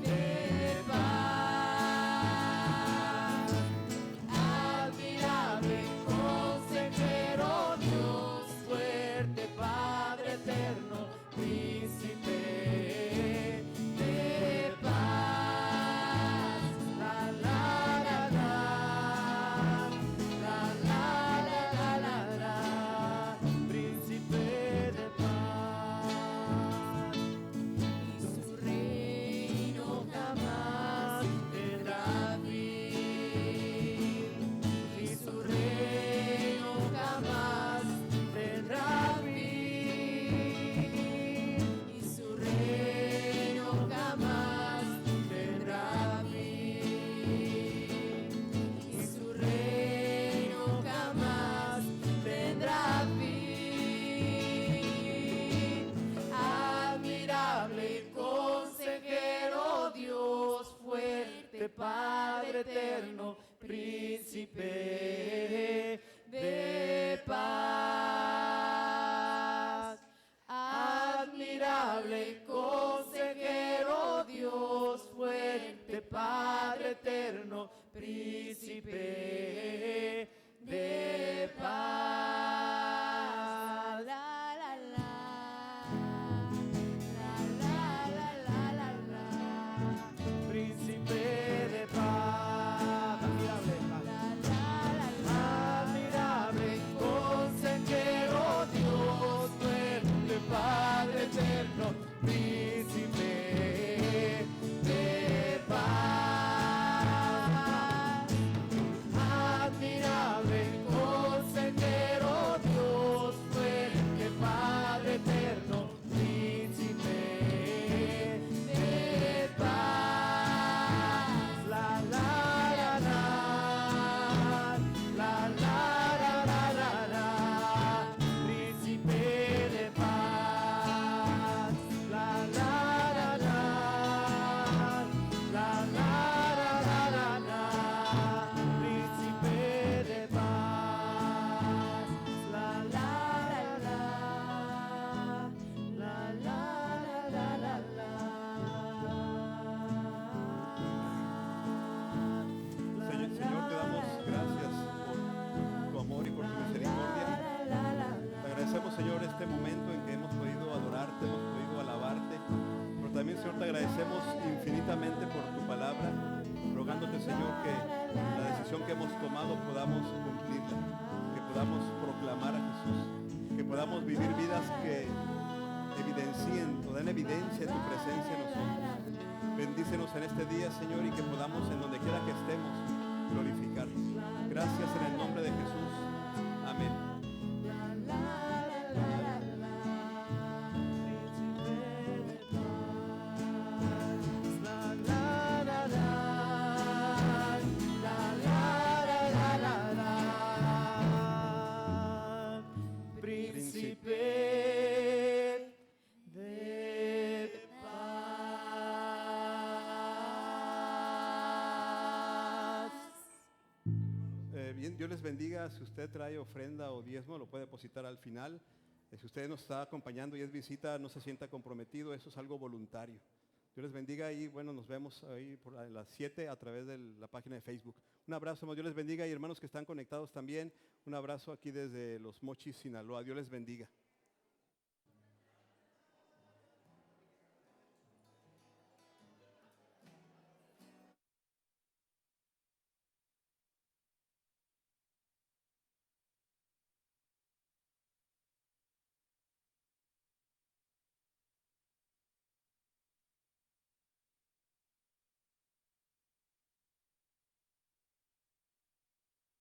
de paz. Admirable, consejero, Dios fuerte, Padre eterno, príncipe de paz. La la la la, la la la la la la, príncipe de paz. y su reino jamás Tendrá fin, y su reino jamás tendrá fin, y su reino jamás tendrá fin, y su reino jamás tendrá fin. admirable consejero, Dios fuerte, Padre eterno, príncipe de paz. Admirable consejero, Dios fuerte, Padre eterno, príncipe de paz. La la la, la la la la la la, Príncipe de paz. Admirable, la la la la. admirable consejero, Dios fuerte, Padre eterno, príncipe de paz. Admirable consejero, Dios fuerte, Padre eterno, príncipe de paz. La la la la, la la la la la la, príncipe de paz. La la la la, la la la la la la, príncipe de paz. La la la la, la la la la la Señor, te damos gracias por tu amor y por tu misericordia. Te agradecemos, Señor, este momento en que hemos podido adorarte, hemos podido alabarte. Pero también, Señor, te agradecemos infinitamente por tu palabra, rogándote, Señor, que la decisión que hemos tomado podamos cumplirla, que podamos proclamar a Jesús, que podamos vivir vidas que evidencien o den evidencia de tu presencia en nosotros. Bendícenos en este día, Señor, y que podamos, en donde quiera que estemos, glorificar. Gracias en el nombre de Jesús. Amén. Bien, Dios les bendiga. Si usted trae ofrenda o diezmo, lo puede depositar al final. Si usted nos está acompañando y es visita, no se sienta comprometido, eso es algo voluntario. Dios les bendiga y bueno, nos vemos ahí por las 7 a través de la página de Facebook. Un abrazo, hermanos, Dios les bendiga y hermanos que están conectados también, un abrazo aquí desde Los Mochis, Sinaloa. Dios les bendiga.